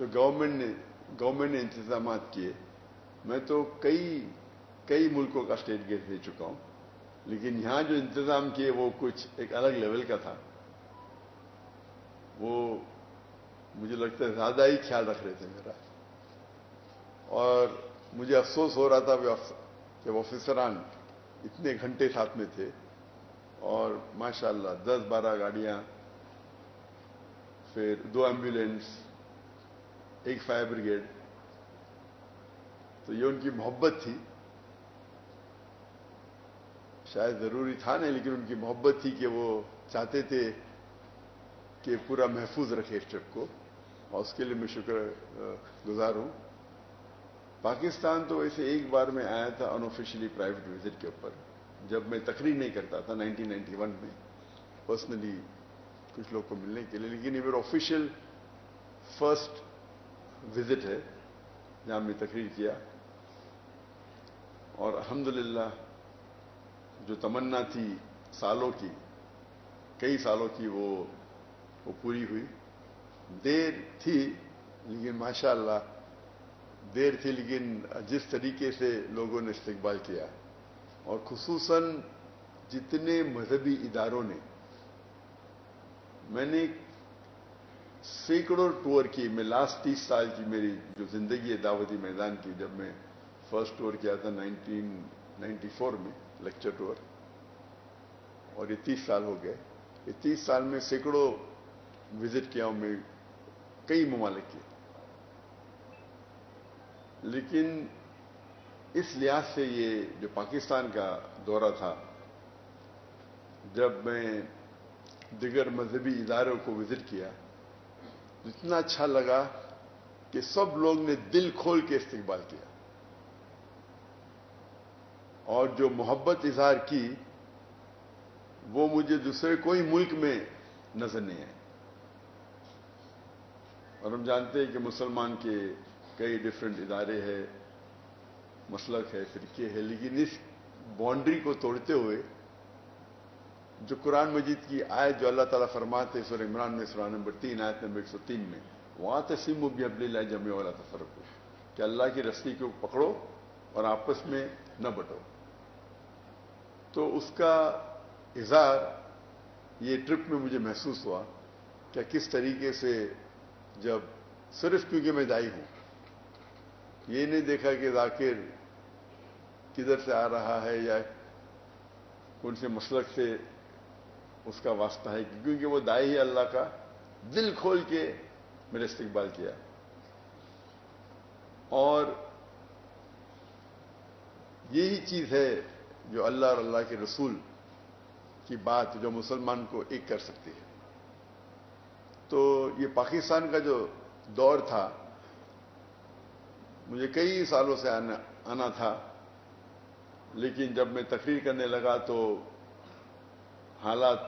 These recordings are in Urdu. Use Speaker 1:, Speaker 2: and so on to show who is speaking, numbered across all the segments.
Speaker 1: جو گورنمنٹ نے انتظامات کیے، میں تو کئی ملکوں کا اسٹیٹ گیسٹ دے چکا ہوں، لیکن یہاں جو انتظام کیے وہ کچھ ایک الگ لیول کا تھا. وہ مجھے لگتا ہے زیادہ ہی خیال رکھ رہے تھے میرا، اور مجھے افسوس ہو رہا تھا کہ آفیسران اتنے گھنٹے ساتھ میں تھے، اور ماشاءاللہ 10-12 گاڑیاں، پھر 2 ایمبولینس، 1 فائر بریگیڈ. تو یہ ان کی محبت تھی، شاید ضروری تھا نہیں، لیکن ان کی محبت تھی کہ وہ چاہتے تھے کہ پورا محفوظ رکھے اس ٹرپ کو، اور اس کے لیے میں شکر گزار ہوں. پاکستان تو ویسے ایک بار میں آیا تھا انآفیشلی پرائیویٹ وزٹ کے اوپر، جب میں تقریر نہیں کرتا تھا 1991 میں، پرسنلی کچھ لوگ کو ملنے کے لیے. لیکن یہ میرا آفیشیل فرسٹ وزٹ ہے جہاں میں تقریر کیا، اور الحمدللہ جو تمنا تھی سالوں کی، کئی سالوں کی، وہ پوری ہوئی. دیر تھی لیکن ماشاءاللہ دیر تھی، لیکن جس طریقے سے لوگوں نے استقبال کیا، اور خصوصاً جتنے مذہبی اداروں نے، میں نے سینکڑوں ٹور کی. میں لاسٹ 30 سال کی میری جو زندگی ہے دعوتی میدان کی، جب میں فرسٹ ٹور کیا تھا 1994 میں، لیکچر ٹور، اور یہ 30 سال ہو گئے. یہ 30 سال میں سینکڑوں وزٹ کیا ہوں میں، کئی ممالک کے. لیکن اس لحاظ سے یہ جو پاکستان کا دورہ تھا، جب میں دیگر مذہبی اداروں کو وزٹ کیا، اتنا اچھا لگا کہ سب لوگ نے دل کھول کے استقبال کیا، اور جو محبت اظہار کی وہ مجھے دوسرے کوئی ملک میں نظر نہیں آئے. اور ہم جانتے ہیں کہ مسلمان کے کئی ڈفرینٹ ادارے ہیں، مسلک ہے، فرقے ہے، لیکن اس باؤنڈری کو توڑتے ہوئے جو قرآن مجید کی آیت جو اللہ تعالیٰ فرماتے ہیں سورہ عمران میں، سورہ نمبر 3 آیت نمبر 103 میں، وَاعْتَصِمُوا بِحَبْلِ اللَّهِ جَمِيعًا وَلَا تَفَرَّقُوا، کہ اللہ کی رسی کو پکڑو اور آپس میں نہ بٹو. تو اس کا اظہار یہ ٹرپ میں مجھے محسوس ہوا کہ کس طریقے سے، جب صرف کیونکہ میں دائی ہوں، یہ نہیں دیکھا کہ ذاکر کدھر سے آ رہا ہے یا کون سے مسلک سے اس کا واسطہ ہے، کیونکہ وہ دائی ہے اللہ کا، دل کھول کے میرے استقبال کیا. اور یہی چیز ہے جو اللہ اور اللہ کے رسول کی بات جو مسلمان کو ایک کر سکتی ہے. تو یہ پاکستان کا جو دور تھا، مجھے کئی سالوں سے آنا تھا، لیکن جب میں تقریر کرنے لگا تو حالات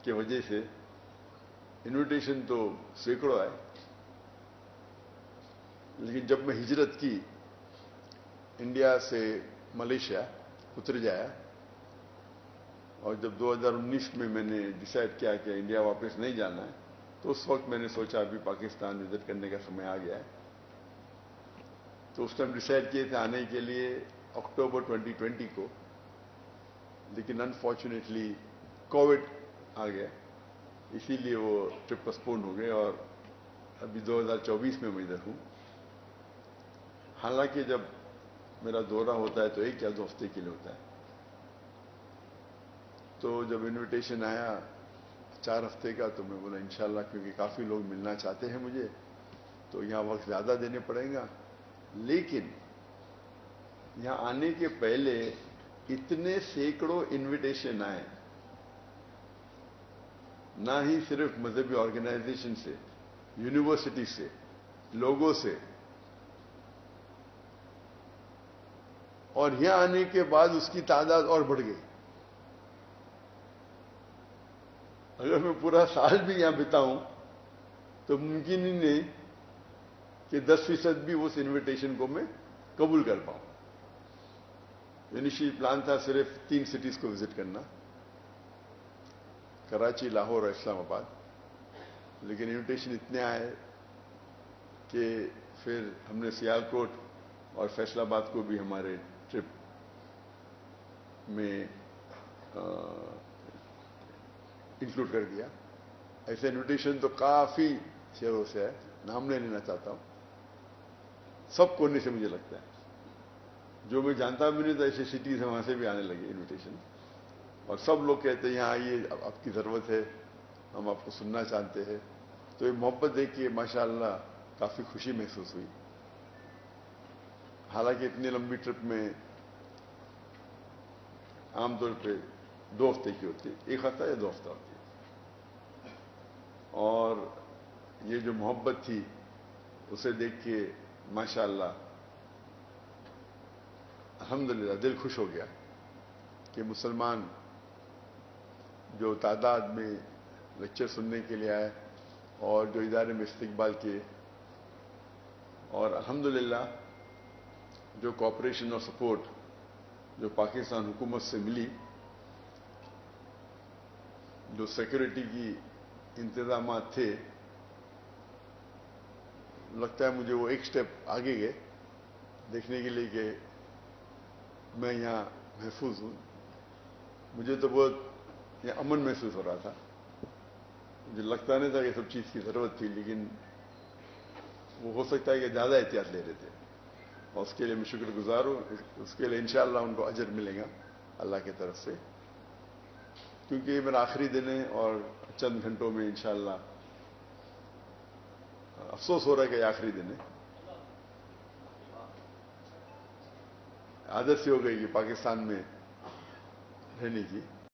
Speaker 1: کی وجہ سے انویٹیشن تو سینکڑوں آئے، لیکن جب میں ہجرت کی انڈیا سے ملیشیا اتر جایا، اور جب 2019 میں نے ڈیسائیڈ کیا کہ انڈیا واپس نہیں جانا ہے، تو اس وقت میں نے سوچا ابھی پاکستان وزٹ کرنے کا سمے آ گیا ہے. تو اس ٹائم ڈیسائیڈ کیے تھے آنے کے لیے اکتوبر 2020 کو، لیکن انفارچونیٹلی کووڈ آ گیا، اسی لیے وہ ٹرپ پسپون ہو گئے، اور ابھی 2024 میں ادھر ہوں. حالانکہ جب میرا دورہ ہوتا ہے تو 1 یا 2 ہفتے کے لیے ہوتا ہے. تو جب انویٹیشن آیا 4 ہفتے کا، تو میں بولا انشاءاللہ، کیونکہ کافی لوگ ملنا چاہتے ہیں مجھے، تو یہاں وقت زیادہ دینے پڑیں گا. لیکن یہاں آنے کے پہلے اتنے سینکڑوں انویٹیشن آئے، نہ ہی صرف مذہبی آرگنائزیشن سے، یونیورسٹی سے، لوگوں سے، اور یہاں آنے کے بعد اس کی تعداد اور بڑھ گئی. اگر میں پورا سال بھی یہاں بتاؤں تو ممکن ہی نہیں کہ 10% بھی اس انویٹیشن کو میں قبول کر پاؤں. انیشیل پلان تھا صرف 3 سٹیز کو وزٹ کرنا، کراچی، لاہور اور اسلام آباد، لیکن انویٹیشن اتنے آئے کہ پھر ہم نے سیالکوٹ اور فیصل آباد کو بھی ہمارے ٹرپ میں انکلوڈ کر دیا. ایسے انویٹیشن تو کافی شہروں سے ہے, نام نہیں لینا چاہتا ہوں, سب کونے سے مجھے لگتا ہے. جو میں جانتا بھی نہیں تھا ایسے سٹیز ہیں وہاں سے بھی آنے لگے انویٹیشن, اور سب لوگ کہتے ہیں یہاں آئیے, آپ کی ضرورت ہے, ہم آپ کو سننا چاہتے ہیں. تو یہ محبت دیکھ کے ماشاء اللہ کافی خوشی محسوس ہوئی. حالانکہ اتنی لمبی ٹرپ میں عام طور پہ 2 ہفتے کی ہوتی ہے, 1 ہفتہ یا 2 ہفتہ ہوتی ہے. اور یہ جو محبت تھی اسے دیکھ کے ماشاء اللہ الحمدللہ دل خوش ہو گیا کہ مسلمان جو تعداد میں لیکچر سننے کے لیے آئے اور جو ادارے میں استقبال کیے, اور الحمدللہ جو کوآپریشن اور سپورٹ جو پاکستان حکومت سے ملی, جو سیکورٹی کی انتظامات تھے, لگتا ہے مجھے وہ ایک سٹیپ آگے گئے دیکھنے کے لیے کہ میں یہاں محفوظ ہوں. مجھے تو بہت یہ امن محسوس ہو رہا تھا. مجھے لگتا نہیں تھا کہ سب چیز کی ضرورت تھی, لیکن وہ ہو سکتا ہے کہ زیادہ احتیاط لے رہے تھے, اور اس کے لیے میں شکر گزار ہوں. اس کے لیے انشاءاللہ ان کو اجر ملے گا اللہ کی طرف سے, کیونکہ یہ میرا آخری دن ہے اور چند گھنٹوں میں انشاءاللہ افسوس ہو رہا ہے کہ یہ آخری دن ہے. عادت سی ہو گئی کہ پاکستان میں رہنے کی.